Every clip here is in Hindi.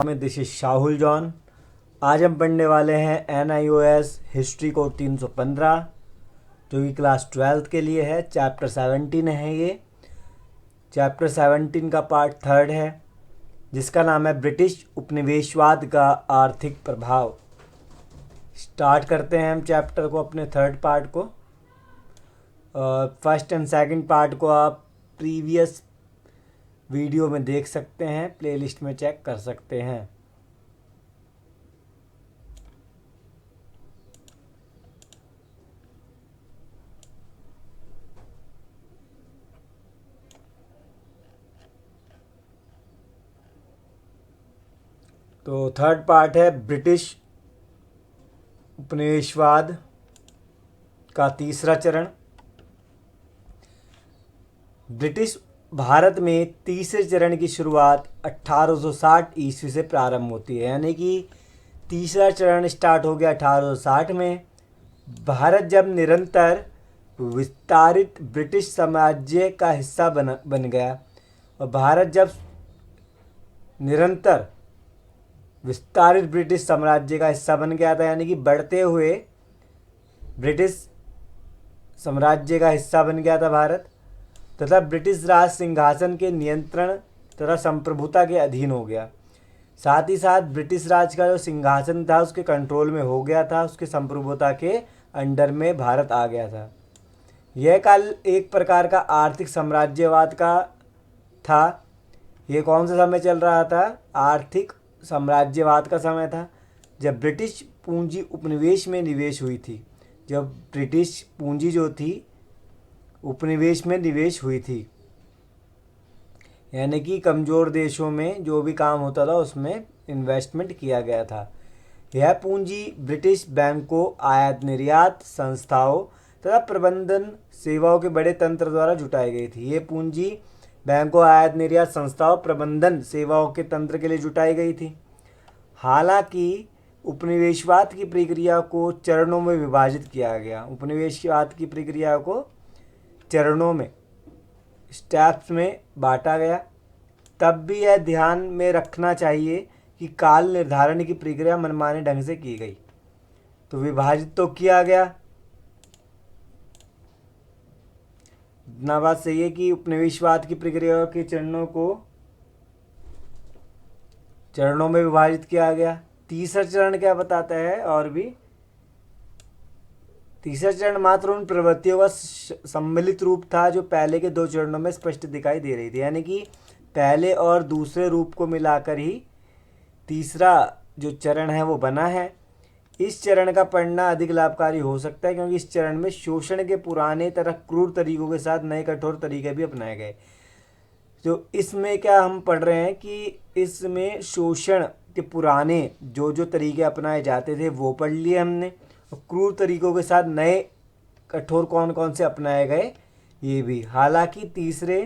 में दिस इज शाहुल जॉन। आज हम पढ़ने वाले हैं NIOS हिस्ट्री को 315 जो कि क्लास 12th के लिए है। चैप्टर 17 है ये। चैप्टर 17 का पार्ट 3 है जिसका नाम है ब्रिटिश उपनिवेशवाद का आर्थिक प्रभाव। स्टार्ट करते हैं हम चैप्टर को, अपने थर्ड पार्ट को। फर्स्ट एंड सेकंड पार्ट को आप प्रीवियस वीडियो में देख सकते हैं, प्लेलिस्ट में चेक कर सकते हैं। तो थर्ड पार्ट है ब्रिटिश उपनिवेशवाद का तीसरा चरण। ब्रिटिश भारत में तीसरे चरण की शुरुआत 1860 ईस्वी से प्रारंभ होती है, यानी कि तीसरा चरण स्टार्ट हो गया 1860 में। भारत जब निरंतर विस्तारित ब्रिटिश साम्राज्य का हिस्सा बन गया और भारत जब निरंतर विस्तारित ब्रिटिश साम्राज्य का हिस्सा बन गया था, यानी कि बढ़ते हुए ब्रिटिश साम्राज्य का हिस्सा बन गया था भारत, तथा ब्रिटिश राज सिंहासन के नियंत्रण तथा संप्रभुता के अधीन हो गया। साथ ही साथ ब्रिटिश राज का जो सिंहासन था उसके कंट्रोल में हो गया था, उसके संप्रभुता के अंडर में भारत आ गया था। यह काल एक प्रकार का आर्थिक साम्राज्यवाद का था। ये कौन सा समय चल रहा था? आर्थिक साम्राज्यवाद का समय था, जब ब्रिटिश पूंजी उपनिवेश में निवेश हुई थी। जब ब्रिटिश पूंजी जो थी उपनिवेश में निवेश हुई थी, यानी कि कमज़ोर देशों में जो भी काम होता था उसमें इन्वेस्टमेंट किया गया था। यह पूंजी ब्रिटिश बैंकों, आयात निर्यात संस्थाओं तथा प्रबंधन सेवाओं के बड़े तंत्र द्वारा जुटाई गई थी। ये पूंजी बैंकों, आयात निर्यात संस्थाओं, प्रबंधन सेवाओं के तंत्र के लिए जुटाई गई थी। हालांकि उपनिवेशवाद की प्रक्रिया को चरणों में विभाजित किया गया। उपनिवेशवाद की प्रक्रिया को चरणों में, स्टेप्स में बांटा गया। तब भी यह ध्यान में रखना चाहिए कि काल निर्धारण की प्रक्रिया मनमाने ढंग से की गई। तो विभाजित तो किया गया, इतना बात सही है कि उपनिवेशवाद की प्रक्रिया के चरणों में विभाजित किया गया। तीसरा चरण क्या बताता है? और भी तीसरा चरण मात्र उन प्रवृत्तियों का सम्मिलित रूप था जो पहले के दो चरणों में स्पष्ट दिखाई दे रही थी, यानी कि पहले और दूसरे रूप को मिलाकर ही तीसरा जो चरण है वो बना है। इस चरण का पढ़ना अधिक लाभकारी हो सकता है क्योंकि इस चरण में शोषण के पुराने तरह क्रूर तरीकों के साथ नए कठोर तरीके भी अपनाए गए। तो इसमें क्या हम पढ़ रहे हैं कि इसमें शोषण के पुराने जो जो तरीके अपनाए जाते थे वो पढ़ लिए हमने, और क्रूर तरीकों के साथ नए कठोर कौन कौन से अपनाए गए ये भी। हालांकि तीसरे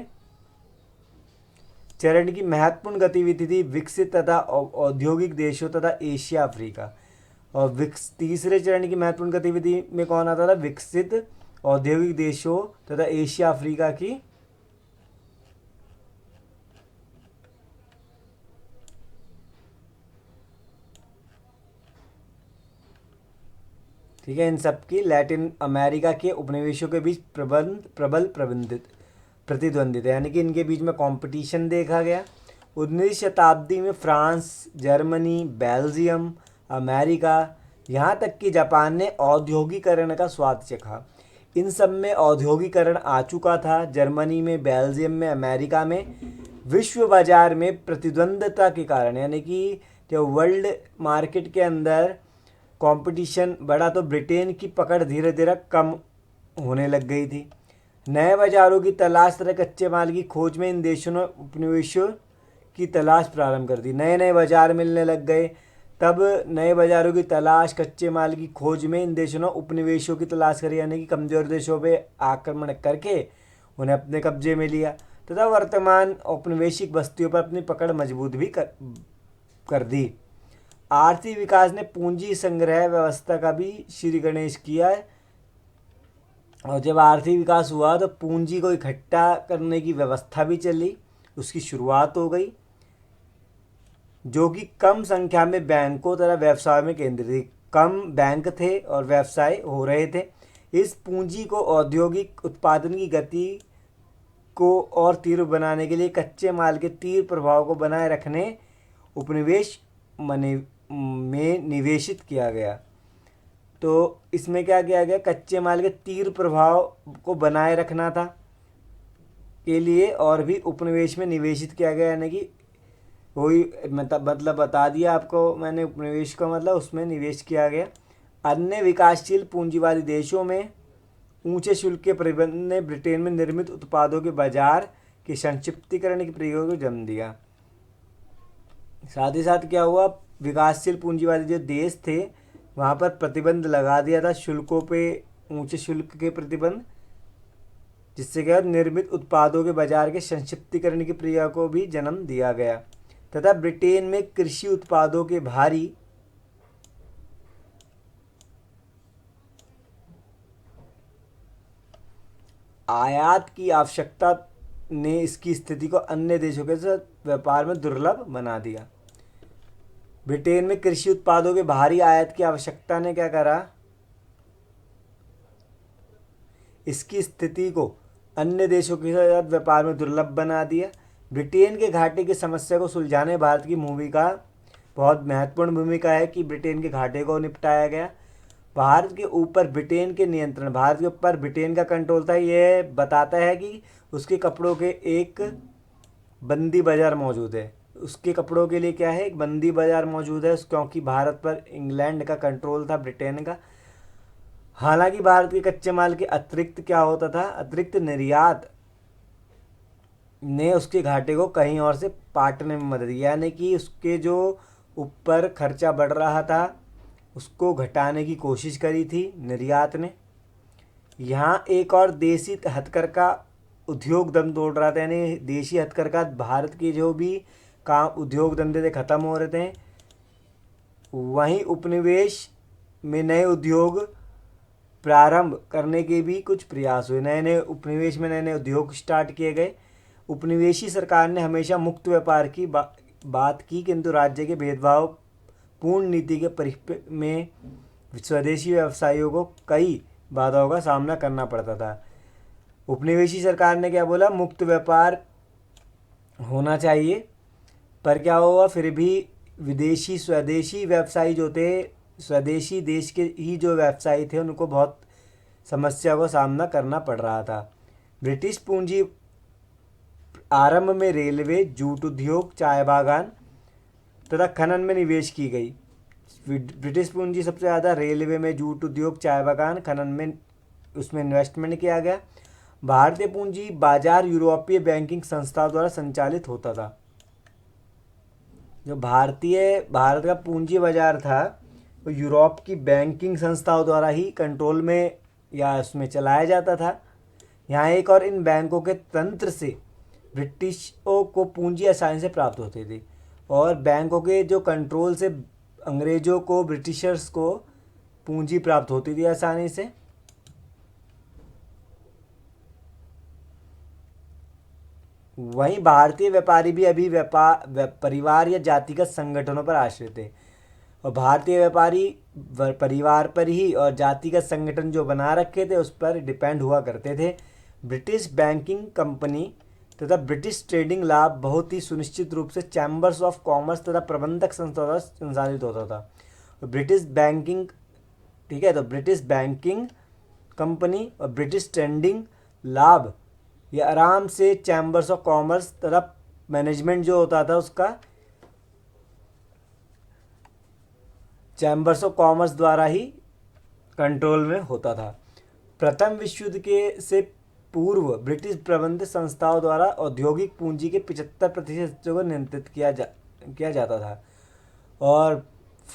चरण की महत्वपूर्ण गतिविधि थी विकसित तथा औद्योगिक देशों तथा एशिया अफ्रीका। और तीसरे चरण की महत्वपूर्ण गतिविधि में कौन आता था? विकसित औद्योगिक देशों तथा एशिया अफ्रीका की ठीक है, इन सब की लैटिन अमेरिका के उपनिवेशों के बीच प्रबल प्रतिद्वंदिता, यानी कि इनके बीच में कंपटीशन देखा गया। 19वीं शताब्दी में फ्रांस, जर्मनी, बेल्जियम, अमेरिका, यहाँ तक कि जापान ने औद्योगिकरण का स्वाद चखा। इन सब में औद्योगिकरण आ चुका था। जर्मनी में, बेल्जियम में, अमेरिका में विश्व बाजार में प्रतिद्वंदता के कारण, यानी कि जब वर्ल्ड मार्केट के अंदर कंपटीशन बढ़ा तो ब्रिटेन की पकड़ धीरे धीरे कम होने लग गई थी। नए बाजारों की तलाश तथा कच्चे माल की खोज में इन देशों ने उपनिवेशों की तलाश प्रारंभ कर दी। नए नए बाजार मिलने लग गए, तब नए बाजारों की तलाश, कच्चे माल की खोज में इन देशों ने उपनिवेशों की तलाश करी, यानी कि कमज़ोर देशों पे आक्रमण करके उन्हें अपने कब्जे में लिया तथा वर्तमान औपनिवेशिक बस्तियों पर अपनी पकड़ मजबूत भी कर दी। आर्थिक विकास ने पूंजी संग्रह व्यवस्था का भी श्री गणेश किया है, और जब आर्थिक विकास हुआ तो पूंजी को इकट्ठा करने की व्यवस्था भी चली, उसकी शुरुआत हो गई। जो कि कम संख्या में बैंकों तथा व्यवसाय में केंद्रित थी। कम बैंक थे और व्यवसाय हो रहे थे। इस पूंजी को औद्योगिक उत्पादन की गति को और तीव्र बनाने के लिए कच्चे माल के तीव्र प्रभाव को बनाए रखने उपनिवेश में निवेशित किया गया। तो इसमें क्या किया गया, कच्चे माल के तीव्र प्रभाव को बनाए रखना था के लिए और भी उपनिवेश में निवेशित किया गया, यानी कि वही मतलब बता दिया आपको मैंने, उपनिवेश का मतलब उसमें निवेश किया गया। अन्य विकासशील पूंजीवादी देशों में ऊंचे शुल्क के प्रतिबंध ने ब्रिटेन में निर्मित उत्पादों के बाजार के संक्षिप्तीकरण के प्रयोग को जन्म दिया। साथ ही साथ क्या हुआ, विकासशील पूंजीवादी जो देश थे वहाँ पर प्रतिबंध लगा दिया था, शुल्कों पे ऊंचे शुल्क के प्रतिबंध, जिससे क्या निर्मित उत्पादों के बाजार के संक्षिप्तीकरण की प्रक्रिया को भी जन्म दिया गया। तथा ब्रिटेन में कृषि उत्पादों के भारी आयात की आवश्यकता ने इसकी स्थिति को अन्य देशों के साथ व्यापार में दुर्लभ बना दिया। ब्रिटेन में कृषि उत्पादों के भारी आयात की आवश्यकता ने क्या करा, इसकी स्थिति को अन्य देशों के साथ व्यापार में दुर्लभ बना दिया। ब्रिटेन के घाटे की समस्या को सुलझाने भारत की भूमिका बहुत महत्वपूर्ण भूमिका है कि ब्रिटेन के घाटे को निपटाया गया। भारत के ऊपर ब्रिटेन के नियंत्रण, भारत के ऊपर ब्रिटेन का कंट्रोल था, यह बताता है कि उसके कपड़ों के एक बंदी बाजार मौजूद है। उसके कपड़ों के लिए क्या है, एक बंदी बाजार मौजूद है, क्योंकि भारत पर इंग्लैंड का कंट्रोल था, ब्रिटेन का। हालांकि भारत के कच्चे माल के अतिरिक्त क्या होता था, अतिरिक्त निर्यात ने उसके घाटे को कहीं और से पाटने में मदद की, यानी कि उसके जो ऊपर खर्चा बढ़ रहा था उसको घटाने की कोशिश करी थी निर्यात ने। यहाँ एक और देसी हथकरघा उद्योग दम तोड़ रहा था, यानी देशी हथकरघा भारत के जो भी काम उद्योग धंधे से ख़त्म हो रहे थे, वहीं उपनिवेश में नए उद्योग प्रारंभ करने के भी कुछ प्रयास हुए। नए नए उपनिवेश में नए नए उद्योग स्टार्ट किए गए। उपनिवेशी सरकार ने हमेशा मुक्त व्यापार की बात की, किंतु राज्य के भेदभाव पूर्ण नीति के परिप्रेक्ष्य में स्वदेशी व्यवसायियों को कई बाधाओं का सामना करना पड़ता था। उपनिवेशी सरकार ने क्या बोला, मुक्त व्यापार होना चाहिए, पर क्या हुआ, फिर भी विदेशी स्वदेशी व्यवसायी जो थे, स्वदेशी देश के ही जो व्यवसायी थे, उनको बहुत समस्या को सामना करना पड़ रहा था। ब्रिटिश पूंजी आरंभ में रेलवे, जूट उद्योग, चाय बागान तथा खनन में निवेश की गई। ब्रिटिश पूंजी सबसे ज़्यादा रेलवे में, जूट उद्योग, चाय बागान, खनन में उसमें इन्वेस्टमेंट किया गया। भारतीय पूंजी बाजार यूरोपीय बैंकिंग संस्था द्वारा संचालित होता था। जो भारत का पूंजी बाजार था वो यूरोप की बैंकिंग संस्थाओं द्वारा ही कंट्रोल में या उसमें चलाया जाता था। यहाँ एक और, इन बैंकों के तंत्र से ब्रिटिशों को पूंजी आसानी से प्राप्त होती थी, और बैंकों के जो कंट्रोल से अंग्रेज़ों को, ब्रिटिशर्स को पूंजी प्राप्त होती थी आसानी से। वहीं भारतीय व्यापारी भी अभी परिवार या जातिगत संगठनों पर आश्रित थे, और भारतीय व्यापारी परिवार पर ही और जातिगत संगठन जो बना रखे थे उस पर डिपेंड हुआ करते थे। ब्रिटिश बैंकिंग कंपनी तथा ब्रिटिश ट्रेडिंग लाभ बहुत ही सुनिश्चित रूप से चैम्बर्स ऑफ कॉमर्स तथा प्रबंधक संस्थाओं द्वारा संचालित होता था। ब्रिटिश बैंकिंग, ठीक है, तो ब्रिटिश बैंकिंग कंपनी और ब्रिटिश ट्रेडिंग लाभ ये आराम से चैम्बर्स ऑफ कॉमर्स तथा मैनेजमेंट जो होता था उसका चैम्बर्स ऑफ कॉमर्स द्वारा ही कंट्रोल में होता था। प्रथम विश्व युद्ध के से पूर्व ब्रिटिश प्रबंध संस्थाओं द्वारा औद्योगिक पूंजी के 75% हिस्सों को नियंत्रित किया जाता था, और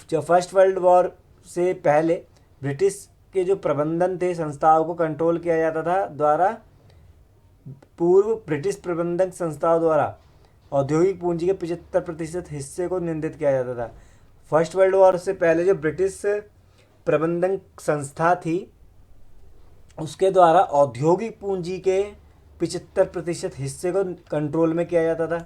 जो फर्स्ट वर्ल्ड वॉर से पहले ब्रिटिश के जो प्रबंधन थे संस्थाओं को कंट्रोल किया जाता था द्वारा पूर्व ब्रिटिश प्रबंधक संस्थाओं द्वारा औद्योगिक पूंजी के 75% हिस्से को नियंत्रित किया जाता था। फर्स्ट वर्ल्ड वॉर से पहले जो ब्रिटिश प्रबंधन संस्था थी उसके द्वारा औद्योगिक पूंजी के 75% हिस्से को कंट्रोल में किया जाता था।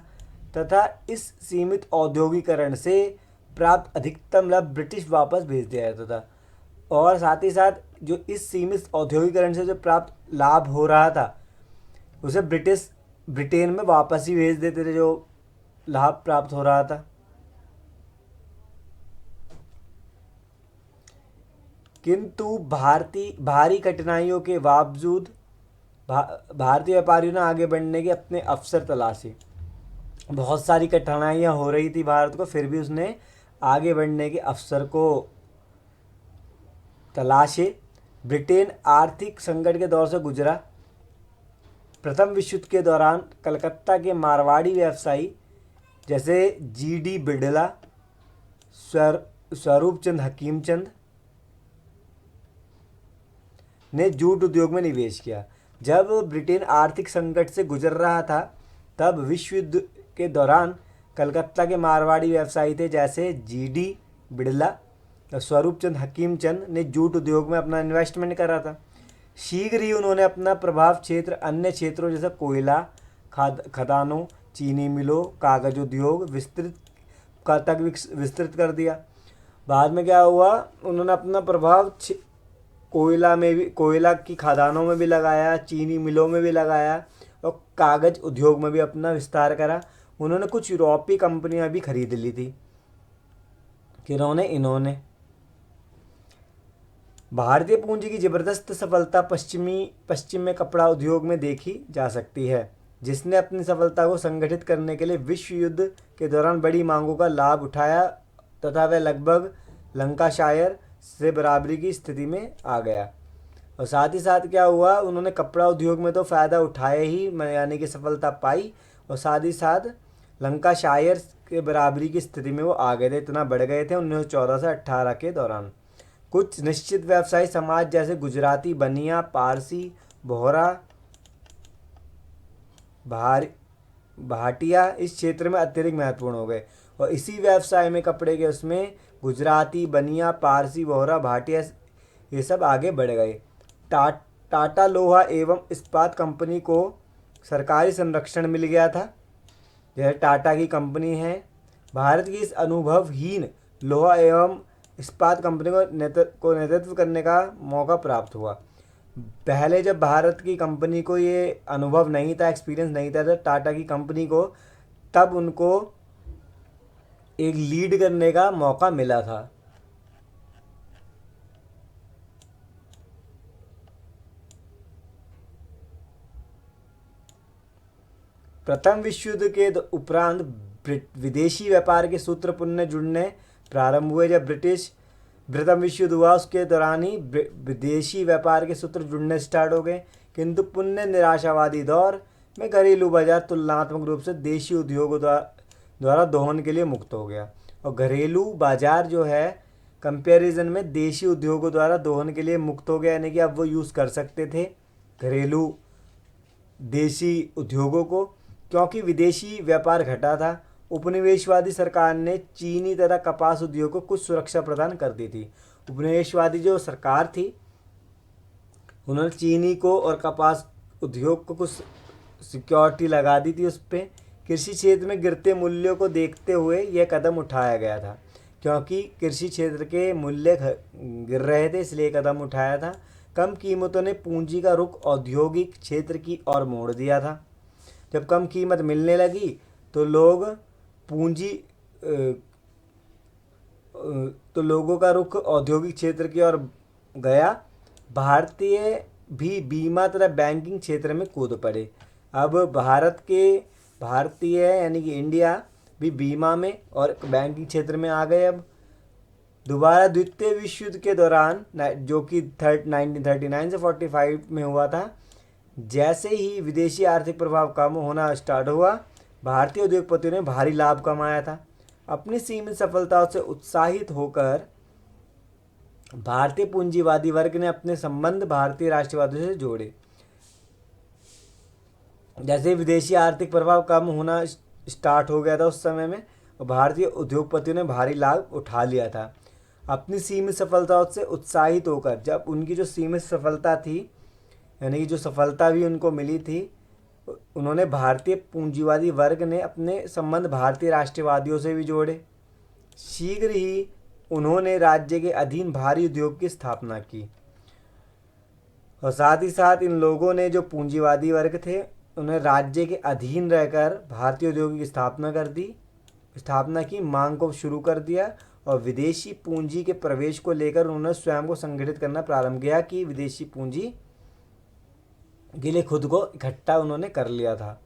तथा इस सीमित औद्योगिकरण से प्राप्त अधिकतम लाभ ब्रिटिश वापस भेज दिया जाता था। और साथ ही साथ जो इस सीमित औद्योगिकरण से जो प्राप्त लाभ हो रहा था उसे ब्रिटेन में वापस ही भेज देते थे, जो लाभ प्राप्त हो रहा था। किंतु भारी कठिनाइयों के बावजूद भारतीय व्यापारियों ने आगे बढ़ने के अपने अवसर तलाशे। बहुत सारी कठिनाइयाँ हो रही थी भारत को, फिर भी उसने आगे बढ़ने के अवसर को तलाशे। ब्रिटेन आर्थिक संकट के दौर से गुजरा। प्रथम विश्व युद्ध के दौरान कलकत्ता के मारवाड़ी व्यवसायी जैसे जीडी बिड़ला, स्वरूप चंद हकीमचंद ने जूट उद्योग में निवेश किया। जब ब्रिटेन आर्थिक संकट से गुजर रहा था तब विश्व युद्ध के दौरान कलकत्ता के मारवाड़ी व्यवसायी थे जैसे जीडी बिड़ला, स्वरूप चंद हकीमचंद ने जूट उद्योग में अपना इन्वेस्टमेंट करा था। शीघ्र ही उन्होंने अपना प्रभाव क्षेत्र अन्य क्षेत्रों जैसे कोयला खदानों, चीनी मिलों, कागज उद्योग तक विस्तृत कर दिया। बाद में क्या हुआ, उन्होंने अपना प्रभाव कोयला की खदानों में भी लगाया, चीनी मिलों में भी लगाया और कागज उद्योग में भी अपना विस्तार करा। उन्होंने कुछ यूरोपीय कंपनियां भी खरीद ली थी। इन्होंने भारतीय पूंजी की जबरदस्त सफलता पश्चिम में कपड़ा उद्योग में देखी जा सकती है, जिसने अपनी सफलता को संगठित करने के लिए विश्व युद्ध के दौरान बड़ी मांगों का लाभ उठाया तथा वह लगभग लंकाशायर से बराबरी की स्थिति में आ गया। और साथ ही साथ क्या हुआ, उन्होंने कपड़ा उद्योग में तो फ़ायदा उठाया ही, यानी कि सफलता पाई, और साथ ही साथ लंकाशायर के बराबरी की स्थिति में वो आ गए थे, इतना बढ़ गए थे 1914 से 18 के दौरान। कुछ निश्चित व्यवसायी समाज जैसे गुजराती, बनिया, पारसी, बोहरा, भाटिया इस क्षेत्र में अत्यधिक महत्वपूर्ण हो गए। और इसी व्यवसाय में कपड़े के उसमें गुजराती, बनिया, पारसी, बोहरा, भाटिया ये सब आगे बढ़ गए। टाटा लोहा एवं इस्पात कंपनी को सरकारी संरक्षण मिल गया था, जैसे टाटा की कंपनी है। भारत की इस अनुभवहीन लोहा एवं इस्पात कंपनी को नेतृत्व करने का मौका प्राप्त हुआ। पहले जब भारत की कंपनी को ये अनुभव नहीं था, एक्सपीरियंस नहीं था, तो टाटा की कंपनी को तब उनको एक लीड करने का मौका मिला था। प्रथम विश्व युद्ध के उपरांत विदेशी व्यापार के सूत्र पुनः जुड़ने प्रारंभ हुए। जब प्रथम विश्व युद्ध हुआ उसके दौरान ही विदेशी व्यापार के सूत्र जुड़ने स्टार्ट हो गए, किंतु पुनः निराशावादी दौर में घरेलू बाजार तुलनात्मक रूप से देशी उद्योगों द्वारा दोहन के लिए मुक्त हो गया। और घरेलू बाजार जो है कंपैरिजन में देशी उद्योगों द्वारा दोहन के लिए मुक्त हो गया, यानी कि अब वो यूज़ कर सकते थे घरेलू देशी उद्योगों को, क्योंकि विदेशी व्यापार घटा था। उपनिवेशवादी सरकार ने चीनी तथा कपास उद्योग को कुछ सुरक्षा प्रदान कर दी थी। उपनिवेशवादी जो सरकार थी उन्होंने चीनी को और कपास उद्योग को कुछ सिक्योरिटी लगा दी थी उस पर। कृषि क्षेत्र में गिरते मूल्यों को देखते हुए यह कदम उठाया गया था, क्योंकि कृषि क्षेत्र के मूल्य गिर रहे थे, इसलिए कदम उठाया था। कम कीमतों ने पूंजी का रुख औद्योगिक क्षेत्र की ओर मोड़ दिया था। जब कम कीमत मिलने लगी तो लोगों का रुख औद्योगिक क्षेत्र की ओर गया। भारतीय भी बीमा तथा बैंकिंग क्षेत्र में कूद पड़े। अब भारतीय यानी कि इंडिया भी बीमा में और बैंकिंग क्षेत्र में आ गए। अब दोबारा द्वितीय विश्व युद्ध के दौरान, जो कि 1939 से 45 में हुआ था, जैसे ही विदेशी आर्थिक प्रभाव कम होना स्टार्ट हुआ, भारतीय उद्योगपतियों ने भारी लाभ कमाया था। अपनी सीमित सफलताओं से उत्साहित होकर भारतीय पूंजीवादी वर्ग ने अपने संबंध भारतीय राष्ट्रवादियों से जोड़े। जैसे विदेशी आर्थिक प्रभाव कम होना स्टार्ट हो गया था उस समय में, भारतीय उद्योगपतियों ने भारी लाभ उठा लिया था। अपनी सीमित सफलताओं से उत्साहित होकर, जब उनकी जो सीमित सफलता थी, यानी कि जो सफलता भी उनको मिली थी, उन्होंने भारतीय पूंजीवादी वर्ग ने अपने संबंध भारतीय राष्ट्रवादियों से भी जोड़े। शीघ्र ही उन्होंने राज्य के अधीन भारी उद्योग की स्थापना की और साथ ही साथ इन लोगों ने, जो पूंजीवादी वर्ग थे, उन्हें राज्य के अधीन रहकर भारतीय उद्योगों की स्थापना की, मांग को शुरू कर दिया और विदेशी पूंजी के प्रवेश को लेकर उन्होंने स्वयं को संगठित करना प्रारंभ किया कि विदेशी पूंजी के लिए खुद को इकट्ठा उन्होंने कर लिया था।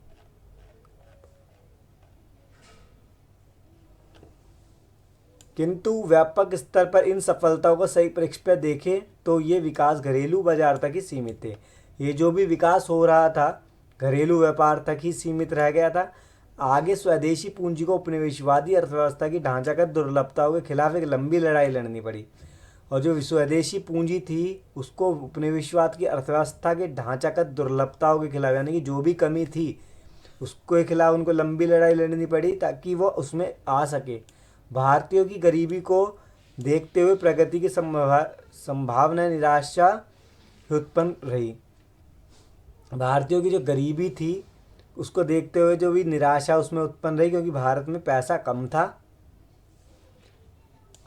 किंतु व्यापक स्तर पर इन सफलताओं को सही परिप्रेक्ष्य पर देखें तो ये विकास घरेलू बाजार तक ही सीमित थे। ये जो भी विकास हो रहा था घरेलू व्यापार तक ही सीमित रह गया था। आगे स्वदेशी पूंजी को उपनिवेशवादी अर्थव्यवस्था की ढांचागत दुर्लभताओं के खिलाफ एक लंबी लड़ाई लड़नी पड़ी और जो स्वदेशी पूंजी थी उसको उपनिवेशवाद की अर्थव्यवस्था के ढांचागत दुर्लभताओं के खिलाफ, यानी कि जो भी कमी थी उसके खिलाफ उनको लंबी लड़ाई लड़नी पड़ी ताकि वो उसमें आ सके। भारतीयों की गरीबी को देखते हुए प्रगति की संभावना निराशा उत्पन्न रही। भारतीयों की जो गरीबी थी उसको देखते हुए जो भी निराशा उसमें उत्पन्न रही, क्योंकि भारत में पैसा कम था।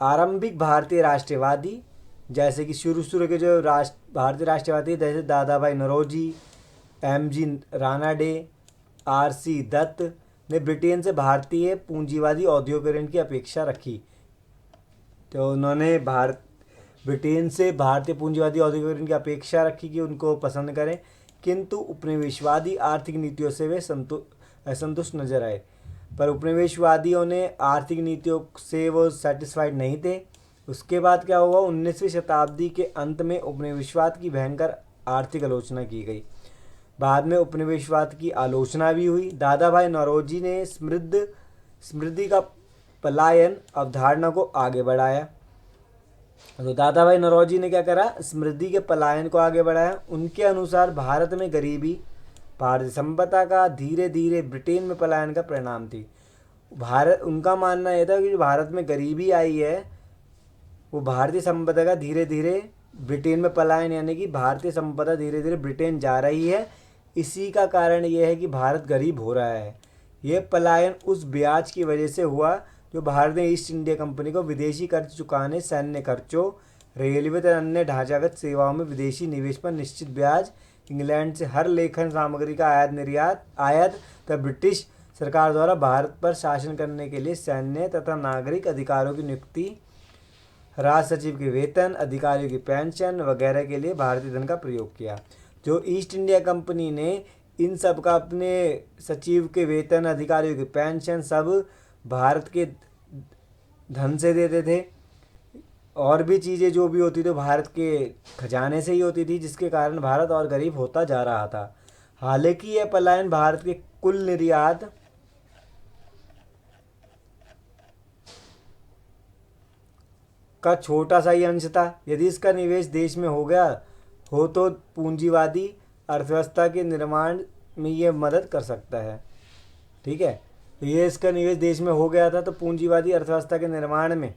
आरंभिक भारतीय राष्ट्रवादी, जैसे कि शुरू के जो भारतीय राष्ट्रवादी जैसे दादा भाई नौरोजी, एम.जी. रानाडे, आर.सी. दत्त ने ब्रिटेन से भारतीय पूंजीवादी औद्योगिकरण की अपेक्षा रखी। तो उन्होंने ब्रिटेन से भारतीय पूंजीवादी औद्योगिकरण की अपेक्षा रखी कि उनको पसंद करें, किंतु उपनिवेशवादी आर्थिक नीतियों से वे असंतुष्ट नजर आए। पर उपनिवेशवादियों ने आर्थिक नीतियों से वो सेटिस्फाइड नहीं थे। उसके बाद क्या हुआ, 19वीं शताब्दी के अंत में उपनिवेशवाद की भयंकर आर्थिक आलोचना की गई। बाद में उपनिवेशवाद की आलोचना भी हुई। दादा भाई नौरोजी ने समृद्धि का पलायन अवधारणा को आगे बढ़ाया। तो दादा भाई नौरोजी ने क्या करा, समृद्धि के पलायन को आगे बढ़ाया। उनके अनुसार भारत में गरीबी भारतीय संपदा का धीरे धीरे ब्रिटेन में पलायन का परिणाम थी। उनका मानना यह था कि जो भारत में गरीबी आई है वो भारतीय संपदा का धीरे धीरे ब्रिटेन में पलायन, यानी कि भारतीय संपदा धीरे धीरे ब्रिटेन जा रही है। इसी का कारण यह है कि भारत गरीब हो रहा है। यह पलायन उस ब्याज की वजह से हुआ जो भारत ने ईस्ट इंडिया कंपनी को विदेशी कर्ज चुकाने, सैन्य खर्चों, रेलवे तथा अन्य ढांचागत सेवाओं में विदेशी निवेश पर निश्चित ब्याज, इंग्लैंड से हर लेखन सामग्री का आयात तथा ब्रिटिश सरकार द्वारा भारत पर शासन करने के लिए सैन्य तथा नागरिक अधिकारियों की नियुक्ति, राज सचिव के वेतन, अधिकारियों की पेंशन वगैरह के लिए भारतीय धन का प्रयोग किया। जो ईस्ट इंडिया कंपनी ने इन सब का अपने सचिव के वेतन, अधिकारियों की पेंशन सब भारत के धन से देते थे। और भी चीज़ें जो भी होती थी भारत के खजाने से ही होती थी, जिसके कारण भारत और गरीब होता जा रहा था। हालांकि यह पलायन भारत के कुल निर्यात का छोटा सा ही अंश था। यदि इसका निवेश देश में हो गया हो तो पूंजीवादी अर्थव्यवस्था के निर्माण में ये मदद कर सकता है। ठीक है, तो ये इसका निवेश देश में हो गया था तो पूंजीवादी अर्थव्यवस्था के निर्माण में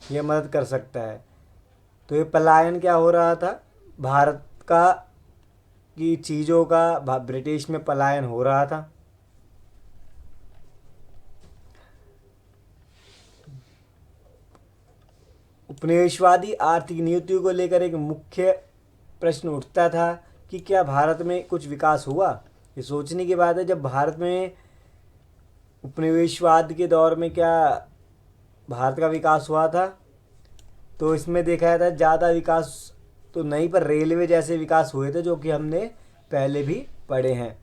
ये मदद कर सकता है। तो ये पलायन क्या हो रहा था, भारत का की चीज़ों का ब्रिटिश में पलायन हो रहा था। उपनिवेशवादी आर्थिक नीतियों को लेकर एक मुख्य प्रश्न उठता था कि क्या भारत में कुछ विकास हुआ। ये सोचने की बात है, जब भारत में उपनिवेशवाद के दौर में क्या भारत का विकास हुआ था, तो इसमें देखा जाता है ज़्यादा विकास तो नहीं, पर रेलवे जैसे विकास हुए थे जो कि हमने पहले भी पढ़े हैं।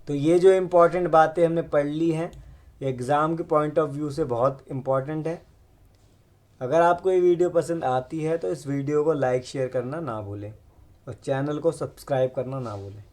तो ये जो इम्पोर्टेंट बातें हमने पढ़ ली हैं, एग्ज़ाम के पॉइंट ऑफ व्यू से बहुत इम्पोर्टेंट है। अगर आपको ये वीडियो पसंद आती है तो इस वीडियो को लाइक शेयर करना ना भूलें और चैनल को सब्सक्राइब करना ना भूलें।